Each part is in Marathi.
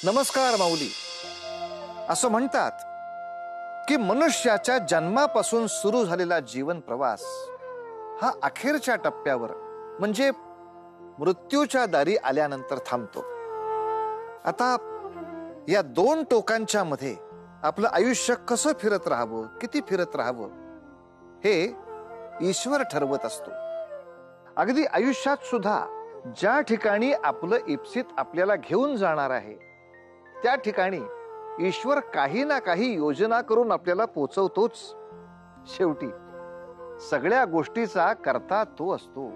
नमस्कार माऊली. असं म्हणतात की मनुष्याच्या जन्मापासून सुरू झालेला जीवन प्रवास हा अखेरच्या टप्प्यावर म्हणजे मृत्यूच्या दारी आल्यानंतर थांबतो. आता या दोन टोकांच्या मध्ये आपलं आयुष्य कसं फिरत राहावं, किती फिरत राहावं हे ईश्वर ठरवत असतो. अगदी आयुष्यात सुद्धा ज्या ठिकाणी आपलं इप्सित आपल्याला घेऊन जाणार आहे त्या ठिकाणी ईश्वर काही ना काही योजना करून आपल्याला पोचवतोच. शेवटी सगळ्या गोष्टीचा कर्ता तो असतो.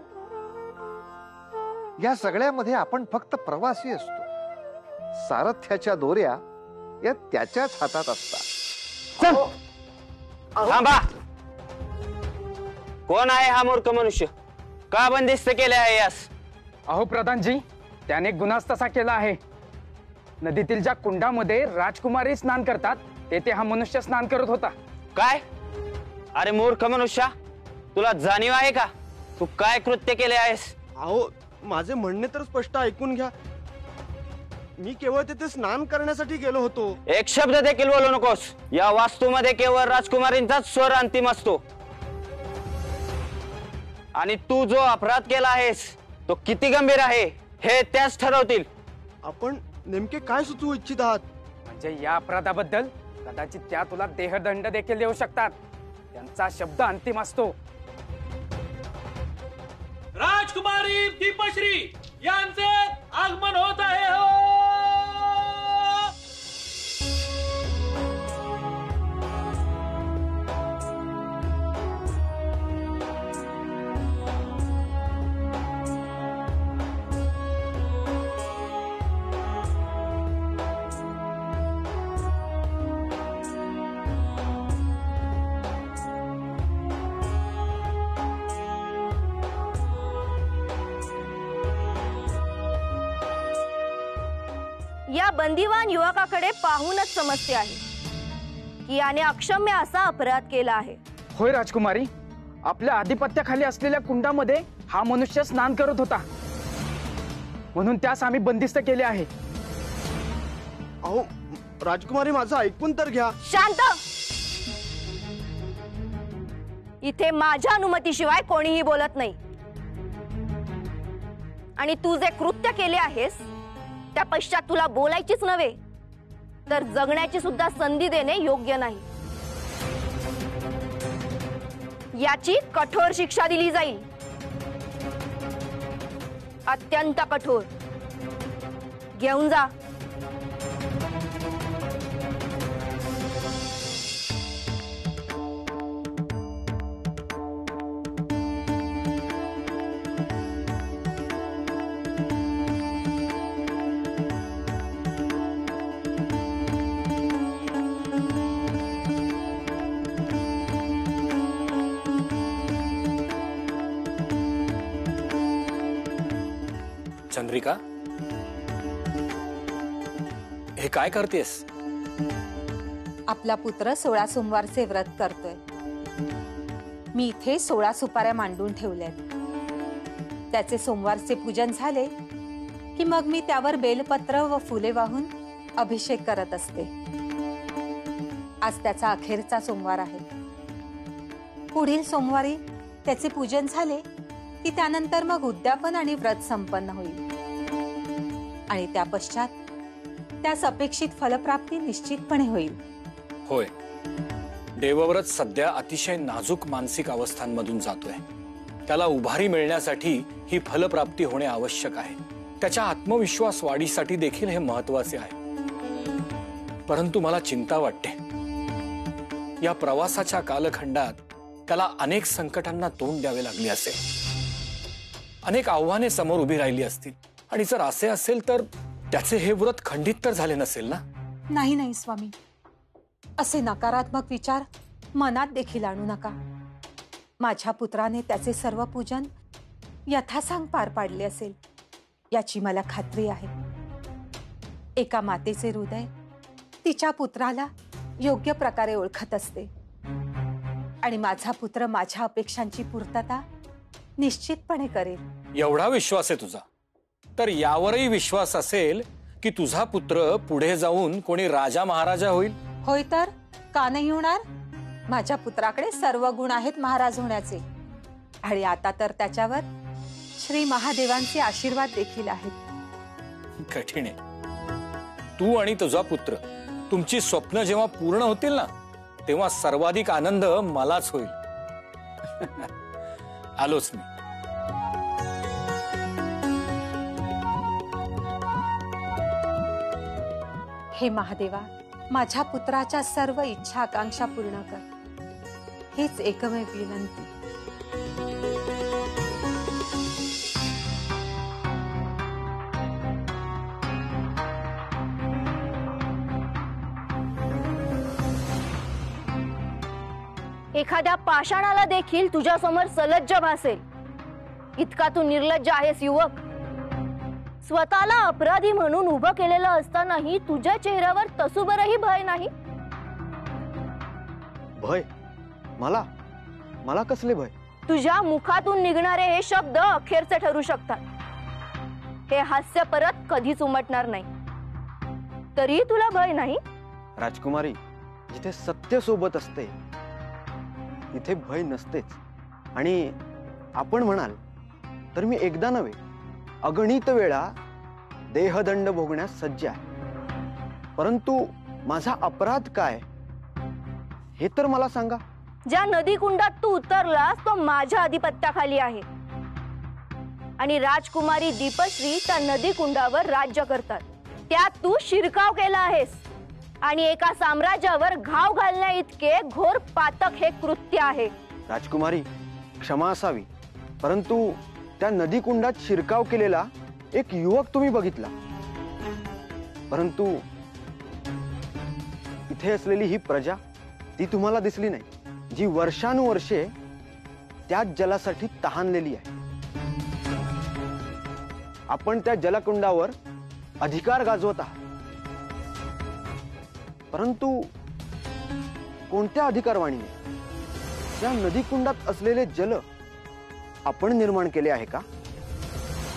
या सगळ्यामध्ये आपण फक्त प्रवासी असतो. सारथ्याच्या दोऱ्या या त्याच्याच हातात असतात. थांबा. कोण आहे हा मूर्ख मनुष्य? का बंदिस्त केले आहे यास? अहो प्रधानजी, त्याने गुन्हाच तसा केला आहे. नदीतील ज्या कुंडामध्ये राजकुमारी स्नान करतात तेथे हा मनुष्य स्नान करत होता. काय? अरे मूर्ख मनुष्या, तुला जाणीव आहे का तू काय कृत्य केले आहेस? अहो, माझे म्हणणे तर स्पष्ट ऐकून घ्या. मी केवळ तिथे स्नान करण्यासाठी गेलो होतो. एक शब्द देखील बोलू नकोस. या वास्तूमध्ये केवळ राजकुमारींचाच स्वर अंतिम असतो. आणि तू जो अपराध केला आहेस तो किती गंभीर आहे हे त्याच ठरवतील. आपण नेमके काय सुचवू इच्छित आहात? म्हणजे या अपराधाबद्दल कदाचित त्या तुला देहदंड देखील देऊ शकतात. त्यांचा शब्द अंतिम असतो. राजकुमारी दीपश्री यांचे आगमन होत आहे. हो या बंदिवान युवकाकडे पाहूनच समजते आहे की याने अक्षम्य असा अपराध केला आहे. होय राजकुमारी, आपल्या आधिपत्याखाली असलेल्या कुंडामध्ये हा मनुष्य स्नान करत होता, म्हणून त्यास आम्ही बंदिस्त केले आहे. अहो राजकुमारी, माझं ऐकून तर घ्या. शांत. इथे माझ्या अनुमतीशिवाय कोणीही बोलत नाही. आणि तू जे कृत्य केले आहेस त्या पश्चात तुला बोलायचीच नव्हे तर जगण्याची सुद्धा संधी देणे योग्य नाही. याची कठोर शिक्षा दिली जाईल, अत्यंत कठोर. घेऊन जा. चंद्रिका, हे काय करतेस? आपला पुत्र 16 सोमवारचे व्रत करतोय. मी इथे 16 सुपाऱ्या मांडून ठेवल्यात. त्याचे सोमवारचे पूजन झाले की मग मी त्यावर बेलपत्र व फुले वाहून अभिषेक करत असते. आज त्याचा अखेरचा सोमवार आहे. पुढील सोमवारी त्याचे पूजन झाले की त्यानंतर मग उद्यापन आणि व्रत संपन्न होईल. आणि त्या पश्चात त्यास अपेक्षित फलप्राप्ती निश्चितपणे होईल. होय, देवव्रत सध्या अतिशय नाजूक मानसिक अवस्थांमधून जातोय. त्याला उभारी मिळण्यासाठी ही फलप्राप्ती होणे आवश्यक आहे. त्याच्या आत्मविश्वास वाढीसाठी देखील हे महत्वाचे आहे. परंतु मला चिंता वाटते. या प्रवासाच्या कालखंडात त्याला अनेक संकटांना तोंड द्यावे लागले असेल. अनेक आव्हाने समोर उभी राहिली असतील. आणि जर असे असेल तर त्याचे हे व्रत खंडित तर झाले नसेल ना? नाही नाही स्वामी, असे नकारात्मक विचार मनात देखील आणू नका. माझ्या पुत्राने त्याचे सर्व पूजन यथासांग पार पाडले असेल याची मला खात्री आहे. एका मातेचे हृदय तिच्या पुत्राला योग्य प्रकारे ओळखत असते. आणि माझा पुत्र माझ्या अपेक्षांची पूर्तता निश्चितपणे करेल. एवढा विश्वास आहे तुझा? तर यावरही विश्वास असेल की तुझा पुत्र पुढे जाऊन कोणी राजा महाराजा होईल? होय तर का नाही होणार? माझ्या पुत्राकडे सर्व गुण आहेत महाराज होण्याचे, आणि आता तर त्याच्यावर श्री महादेवांचे आशीर्वाद देखील आहेत. कठीण आहे. तू आणि तुझा पुत्र तुमची स्वप्न जेव्हा पूर्ण होतील ना, तेव्हा सर्वाधिक आनंद मलाच होईल. आलोच मी. हे महादेवा, माझ्या पुत्राच्या सर्व इच्छा आकांक्षा पूर्ण कर, हीच एकमेव विनंती. एखाद्या पाषाणाला देखील तुझ्या समोर सलज्ज भासेल इतका तू निर्लज्ज आहेस युवक. स्वतःला अपराधी म्हणून उभं केलेलं असतानाही तुझ्या चेहऱ्यावर तसूभरही भय नाही. भय? मला मला कसले भय? तुझ्या मुखातून निघणारे हे शब्द अखेरचे ठरू शकतात. हे हास्य परत कधीच उमटणार नाही, तरी तुला भय नाही? राजकुमारी, जिथे सत्य सोबत असते तिथे भय नसतेच. आणि आपण म्हणाल तर मी एकदा नव्हे अगणित वेळा देहदंड भोगण्यास सज्ज आहे. परंतु माझा अपराध काय हे तर मला सांगा. ज्या नदी कुंडात तू उतरलास तो माझ्या अधिपत्याखाली आहे, आणि राजकुमारी दीपश्री त्या नदी कुंडावर राज्य करतात. त्यात तू शिरकाव केला आहेस, आणि एका साम्राज्यावर घाव घालण्या इतके घोर पातक हे कृत्य आहे. राजकुमारी, क्षमा असावी, परंतु त्या नदी कुंडात शिरकाव केलेला एक युवक तुम्ही बघितला. परंतु इथे असलेली ही प्रजा, ती तुम्हाला दिसली नाही, जी वर्षानुवर्षे त्याच जलासाठी तहानलेली आहे. आपण त्या जलकुंडावर अधिकार गाजवत आहात, परंतु कोणत्या अधिकारवाणीने? त्या नदी कुंडात असलेले जल आपण निर्माण केले आहे का?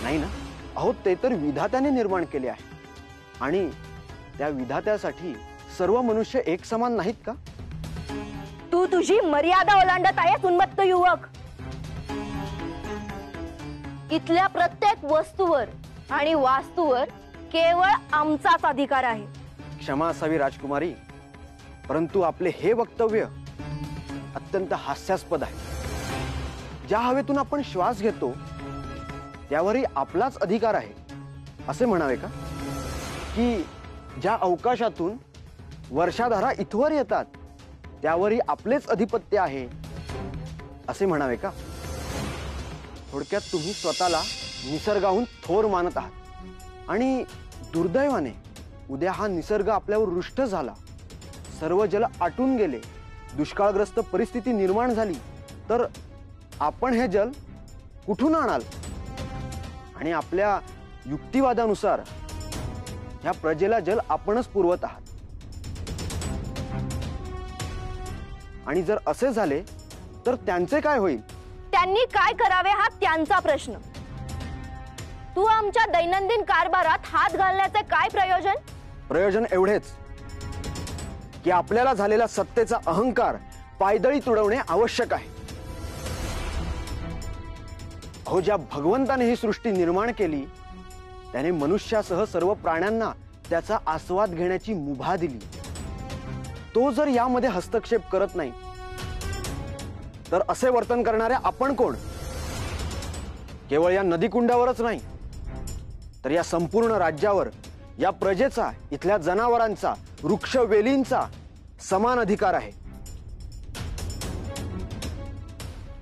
नाही ना. अहो, ते तर विधात्याने निर्माण केले आहे, आणि त्या विधात्यासाठी सर्व मनुष्य एक समान नाहीत का? तू तुझी मर्यादा ओलांडत आहेस उन्मत्त युवक. इथल्या प्रत्येक वस्तूवर आणि वास्तूवर केवळ आमचाच अधिकार आहे. क्षमा असावी राजकुमारी, परंतु आपले हे वक्तव्य अत्यंत हास्यास्पद आहे. ज्या हवेतून आपण श्वास घेतो त्यावरही आपलाच अधिकार आहे असे म्हणावे का? की ज्या अवकाशातून वर्षाधारा इथवर येतात त्यावरही आपलेच अधिपत्य आहे असे म्हणावे का? थोडक्यात तुम्ही स्वतःला निसर्गाहून थोर मानत आहात, आणि दुर्दैवाने उद्या हा निसर्ग आपल्यावर रुष्ट झाला, सर्व जल आटून गेले, दुष्काळग्रस्त परिस्थिती निर्माण झाली, तर आपण हे जल कुठून आणाल? आणि आपल्या युक्तिवादानुसार ह्या प्रजेला जल आपणच पुरवत आहात. आणि जर असे झाले तर त्यांचे काय होईल? त्यांनी काय करावे हा त्यांचा प्रश्न. तू आमच्या दैनंदिन कारभारात हात घालण्याचे काय प्रयोजन? प्रयोजन एवढेच की आपल्याला झालेला सत्तेचा अहंकार पायदळी तुडवणे आवश्यक आहे. अहो, ज्या भगवंताने ही सृष्टी निर्माण केली त्याने मनुष्यासह सर्व प्राण्यांना त्याचा आस्वाद घेण्याची मुभा दिली. तो जर यामध्ये हस्तक्षेप करत नाही तर असे वर्तन करणाऱ्या आपण कोण? केवळ या नदीकुंडावरच नाही तर या संपूर्ण राज्यावर या प्रजेचा, इथल्या जनावरांचा, वृक्ष वेलींचा समान अधिकार आहे.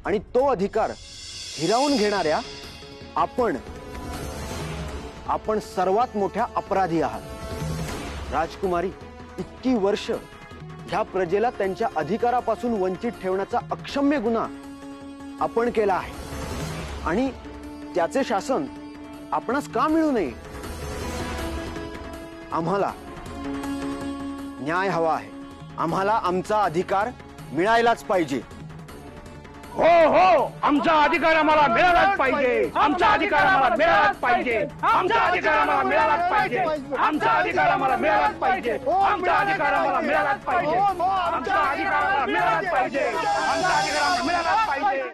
आणि तो अधिकार हिरावून घेणाऱ्या आपण सर्वात मोठ्या अपराधी आहात. राजकुमारी, इतकी वर्ष ह्या प्रजेला त्यांच्या अधिकारापासून वंचित ठेवण्याचा अक्षम्य गुन्हा आपण केला आहे, आणि त्याचे शासन आपणास का मिळू नये? आम्हाला न्याय हवा आहे. आम्हाला आमचा अधिकार मिळायलाच पाहिजे. हो हो, आमचा अधिकार आम्हाला मिळालाच पाहिजे, आमचा अधिकार आम्हाला मिळालाच पाहिजे, आमचा अधिकार आम्हाला मिळालाच पाहिजे, आमचा अधिकार आम्हाला मिळालाच पाहिजे, आमचा अधिकार आम्हाला मिळालाच पाहिजे, आमचा अधिकार आम्हाला मिळालाच पाहिजे, आमचा अधिकार आम्हाला मिळालाच पाहिजे.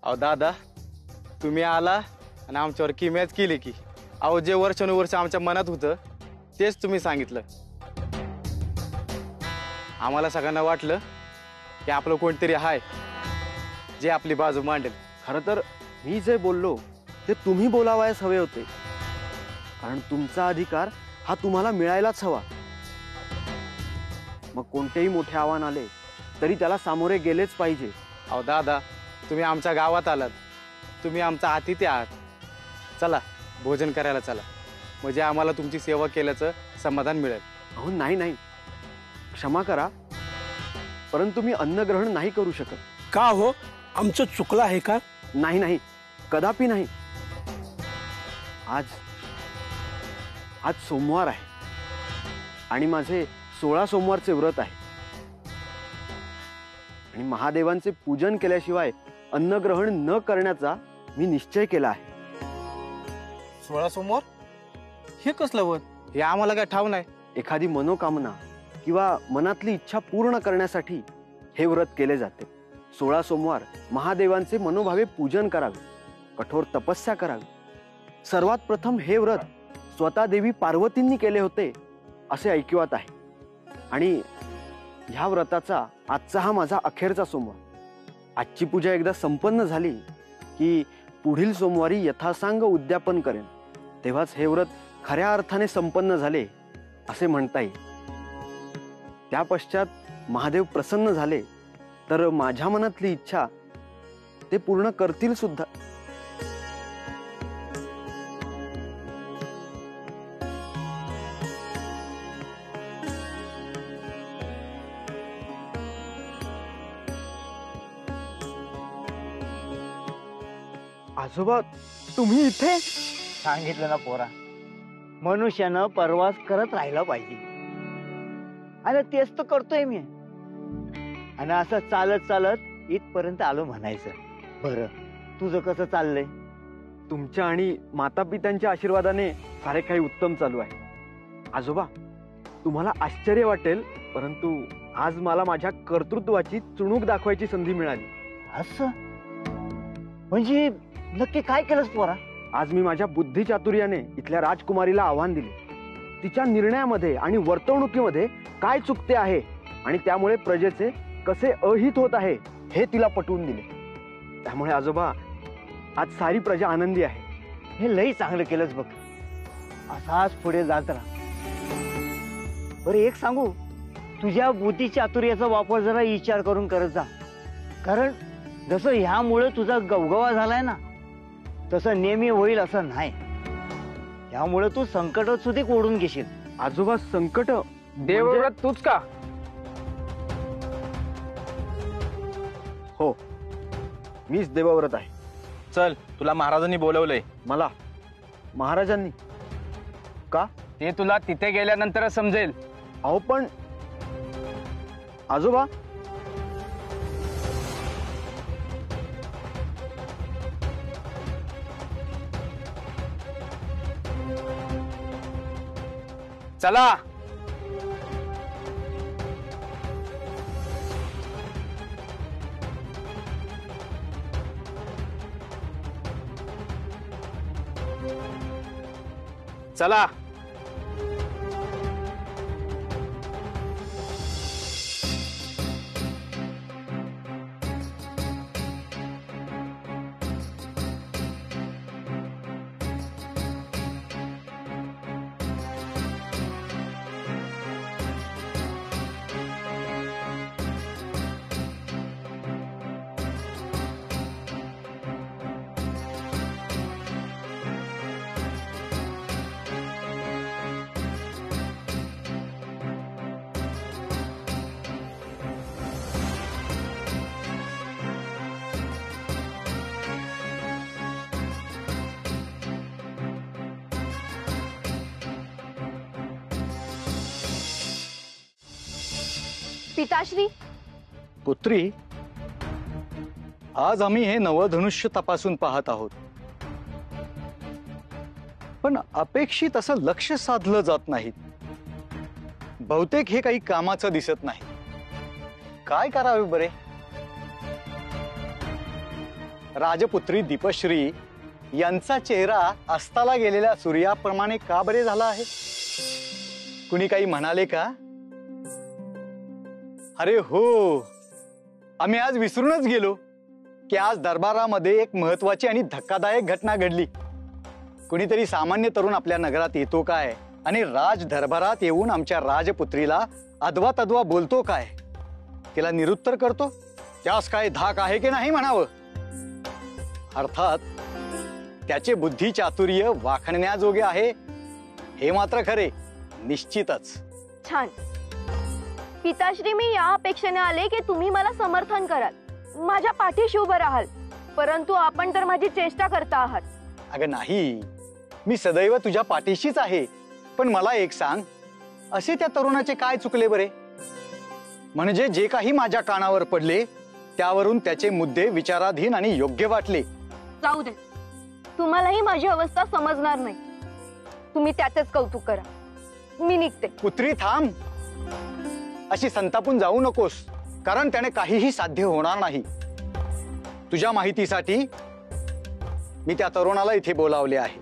अहो दादा, तुम्ही आला आणि आमच्यावर किमयाच केली की. अहो जे वर्षानुवर्ष आमच्या मनात होतं तेच तुम्ही सांगितलं. आम्हाला सगळ्यांना वाटलं की आपलं कोणतरी आहे जे आपली बाजू मांडेल. खरं तर मी जे बोललो ते तुम्ही बोलावयास हवे होते, कारण तुमचा अधिकार हा तुम्हाला मिळायलाच हवा. मग कोणतेही मोठे आव्हान आले तरी त्याला सामोरे गेलेच पाहिजे. अहो दादा, तुम्ही आमच्या गावात आलात, तुम्ही आमचा अतिथी आहात. चला भोजन करायला चला, म्हणजे आम्हाला तुमची सेवा केल्याचं समाधान मिळेल. अहो नाही नाही, क्षमा करा, परंतु मी अन्न ग्रहण नाही करू शकत. का हो, आमचं चुकलं आहे का? नाही नाही, कदापि नाही. आज आज सोमवार आहे आणि माझे 16 सोमवारचे व्रत आहे आणि महादेवांचे पूजन केल्याशिवाय अन्नग्रहण न करण्याचा मी निश्चय केला आहे. 16 सोमवार हे कसलं व्रत? हे आम्हाला काय ठाव नाही. एखादी मनोकामना किंवा मनातली इच्छा पूर्ण करण्यासाठी हे व्रत केले जाते. 16 सोमवार महादेवांचे मनोभावे पूजन करावे, कठोर तपस्या करावी. सर्वात प्रथम हे व्रत स्वतः देवी पार्वतींनी केले होते असे ऐकिवात आहे आणि ह्या व्रताचा आजचा हा माझा अखेरचा सोमवार. आजची पूजा एकदा संपन्न झाली की पुढील सोमवारी यथासांग उद्यापन करेन, तेव्हाच हे व्रत खऱ्या अर्थाने संपन्न झाले असे म्हणता येईल. त्या पश्चात महादेव प्रसन्न झाले तर माझ्या मनातली इच्छा ते पूर्ण करतील सुद्धा. आजोबा, तुम्ही इथे? सांगितलं ना पोरा, मनुष्यानं प्रवास करत राहिला पाहिजे आणि तेच तर करतोय मी. आणि असं चालत चालत इथपर्यंत आलो म्हणायचं. बरं, तुझं कसं चाललंय? तुमच्या आणि माता पित्यांच्या आशीर्वादाने सारे काही उत्तम चालू आहे. आजोबा, तुम्हाला आश्चर्य वाटेल, परंतु आज मला माझ्या कर्तृत्वाची चुणूक दाखवायची संधी मिळाली. असं म्हणजे नक्की काय केलंस पोरा? आज मी माझ्या बुद्धी चातुर्याने इथल्या राजकुमारीला आव्हान दिले. तिच्या निर्णयामध्ये आणि वर्तवणुकीमध्ये काय चुकते आहे आणि त्यामुळे प्रजेचे कसे अहित होत आहे हे तिला पटवून दिले. त्यामुळे आजोबा, आज सारी प्रजा आनंदी आहे. हे लई चांगलं केलंच बघ. असाच पुढे जात राहा. बरं एक सांगू, तुझ्या बुद्धी चातुर्याचा वापर जरा विचार करून करत जा, कारण जसं ह्यामुळे तुझा गवगवा झालाय ना, तसं नेहमी होईल असं नाही. त्यामुळे तू संकट सुद्धा ओढून घेशील. आजोबा, संकट? देवव्रत तूच का? हो, मीच देवव्रत आहे. चल, तुला महाराजांनी बोलवलंय. मला महाराजांनी? का? ते तुला तिथे गेल्यानंतर समजेल. अहो पण आजोबा, चला. चला. पिताश्री, पुत्री, आज आम्ही हे नवधनुष्य तपासून पाहत आहोत, पण अपेक्षित असं लक्ष साधलं जात नाही. बहुतेक हे काही कामाचं दिसत नाही. काय करावे बरे? राजपुत्री दीपश्री यांचा चेहरा अस्ताला गेलेल्या सूर्याप्रमाणे का बरे झाला आहे? कुणी काही म्हणाले का? अरे हो, आम्ही आज विसरूनच गेलो की आज दरबारामध्ये एक महत्वाची आणि धक्कादायक घटना घडली. कुणीतरी सामान्य तरुण आपल्या नगरात येतो काय आणि राज दरबारात येऊन आमच्या राजपुत्रीला अदवा तदवा बोलतो काय, तिला निरुत्तर करतो. त्यास काय धाक आहे की नाही म्हणावं. अर्थात त्याचे बुद्धी चातुर्य वाखण्याजोगे आहे हे मात्र खरे, निश्चितच. छान. पिताश्री, मी या अपेक्षेने आले की तुम्ही मला समर्थन कराल, माझ्या पाठीशी उभं राहाल, परंतु आपण तर माझी चेष्टा करता आहात. अगं नाही, मी सदैव तुझ्या पाठीशीच आहे. पण मला एक सांग, असे त्या तरुणाचे काय चुकले बरे? म्हणजे जे काही माझ्या कानावर पडले त्यावरून त्याचे मुद्दे विचाराधीन आणि योग्य वाटले. जाऊ दे, तुम्हालाही माझी अवस्था समजणार नाही. तुम्ही त्याचेच कौतुक करा. मी निघते. पुत्री थांब, अशी संतापून जाऊ नकोस, कारण त्याने काहीही साध्य होणार नाही. तुझ्या माहितीसाठी मी त्या तरुणाला इथे बोलावले आहे.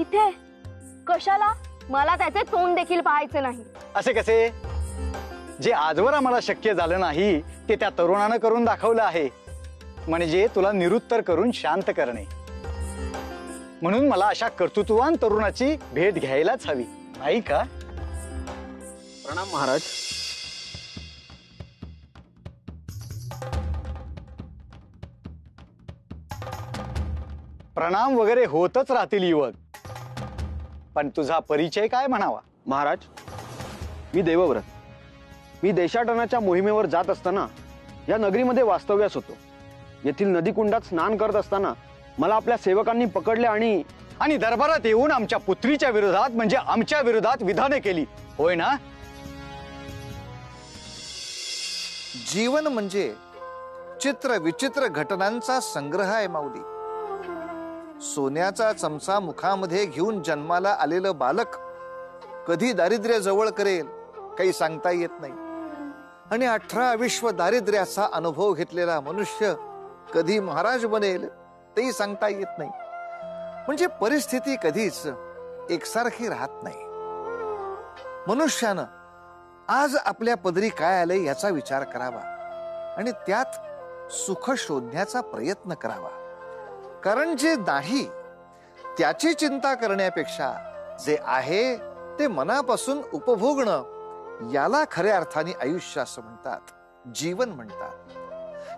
इथे कशाला? मला त्याचे तोंड देखील पाहायचे नाही. असे कसे? जे आजवर आम्हाला शक्य झालं नाही ते त्या तरुणानं करून दाखवलं आहे. म्हणजे तुला निरुत्तर करून शांत करणे. म्हणून मला अशा कर्तृत्ववान तरुणाची भेट घ्यायलाच हवी, नाही का? प्रणाम महाराज. प्रणाम वगैरे होतच राहतील युवक, पण तुझा परिचय काय म्हणावा? महाराज, मी देवव्रत. मी देशाटनाच्या मोहिमेवर जात असताना या नगरीमध्ये वास्तव्यास होतो. येथील नदीकुंडात स्नान करत असताना मला आपल्या सेवकांनी पकडले आणि दरबारात येऊन आमच्या पुत्रीच्या विरोधात, म्हणजे आमच्या विरोधात विधाने केली, होय ना? जीवन म्हणजे चित्र विचित्र घटनांचा संग्रह आहे माऊली. सोन्याचा चमचा मुखामध्ये घेऊन जन्माला आलेलं बालक कधी दारिद्र्य जवळ करेल काही सांगता येत नाही. आणि 18 विश्व दारिद्र्याचा अनुभव घेतलेला मनुष्य कधी महाराज बनेल तेही सांगता येत नाही. म्हणजे परिस्थिती कधीच एकसारखी राहत नाही. मनुष्यानं आज आपल्या पदरी काय आलंय याचा विचार करावा आणि त्यात सुख शोधण्याचा प्रयत्न करावा. कारण जे नाही त्याची चिंता करण्यापेक्षा जे आहे ते मनापासून उपभोगणं याला खऱ्या अर्थाने आयुष्य असं म्हणतात, जीवन म्हणतात.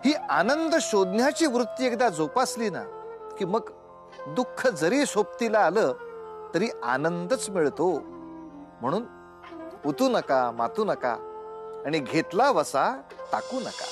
ही आनंद शोधण्याची वृत्ती एकदा जोपासली ना की मग दुःख जरी सोबतीला आलं तरी आनंदच मिळतो. म्हणून उतू नका, मातू नका आणि घेतला वसा टाकू नका.